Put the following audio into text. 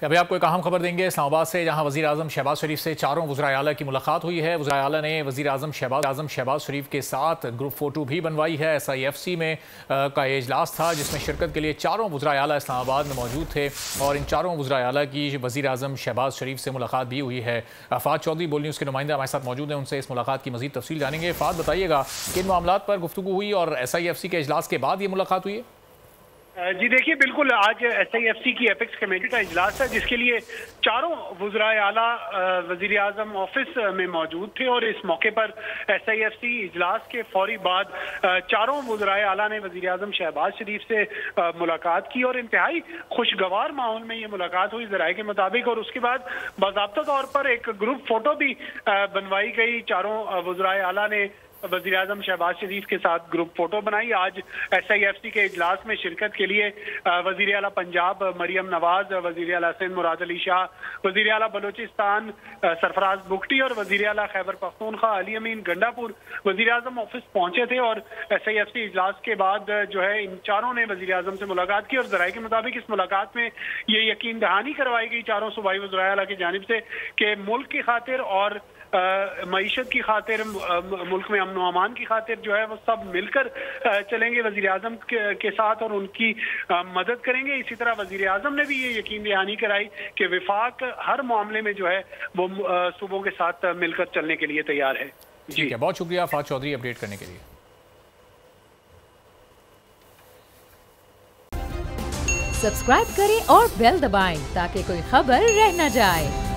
अभी आपको एक अहम खबर देंगे इस्लामाबाद से, जहां वज़ीर आज़म शहबाज शरीफ से चारों वज़राए आला की मुलाकात हुई है। वज़ीर आला ने वज़ीर आज़म शहबाज शरीफ के साथ ग्रुप फ़ोटो भी बनवाई है। SIFC में का इजलास था जिसमें शिरकत के लिए चारों वज़राए आला इस्लामाबाद में मौजूद थे और इन चारों वज़राए आला की वज़ीर आज़म शहबाज शरीफ से मुलाकात भी हुई है। फ़ाद चौधरी बोल न्यूज़ के नुमाइंदा हमारे साथ मौजूद हैं, उनसे इस मुलाकात की मज़ीद तफसील जानेंगे। फ़ाद, बताइएगा किन मामलात पर गुफ्तगू हुई और SIFC के इजलास के बाद ये मुलाकात हुई है? जी देखिए, बिल्कुल आज SIFC की एपेक्स कमेटी का इजलास है जिसके लिए चारों वज़राए आला वज़ीर आज़म ऑफिस में मौजूद थे और इस मौके पर SIFC इजलास के फौरी बाद चारों वज़राए आला ने वज़ीर आज़म शहबाज शरीफ से मुलाकात की और इंतहाई खुशगवार माहौल में ये मुलाकात हुई ज़राए के मुताबिक। और उसके बाद बाज़ाब्ता तौर पर एक ग्रुप फोटो भी बनवाई गई। चारों वज़राए आला ने वज़ीर आज़म शहबाज शरीफ के साथ ग्रुप फोटो बनाई। आज SIFC के इजलास में शिरकत के लिए वज़ीर आला पंजाब मरियम नवाज, वज़ीर आला सिंध मुराद अली शाह, वज़ीर आला बलोचिस्तान सरफराज बुगटी और वज़ीर आला खैबर पख्तूनख्वा अली अमीन गंडापुर वज़ीर आज़म ऑफिस पहुंचे थे। और SIFC इजलास के बाद जो है इन चारों ने वज़ीर आज़म से मुलाकात की और ज़राए के मुताबिक इस मुलाकात में ये यकीन दहानी करवाई गई चारों सूबाई वज़राए आला की जानिब से कि मुल्क की खातिर और मईशत की खातिर, मुल्क में अमन व अमान की खातिर जो है वो सब मिलकर चलेंगे वज़ीर आज़म के साथ और उनकी मदद करेंगे। इसी तरह वज़ीर आज़म ने भी ये यकीन दहानी कराई कि वफाक हर मामले में जो है वो सूबों के साथ मिलकर चलने के लिए तैयार है। ठीक है, बहुत शुक्रिया फ़ाद चौधरी अपडेट करने के लिए। सब्सक्राइब करें और बेल दबाएं ताकि कोई खबर रह न जाए।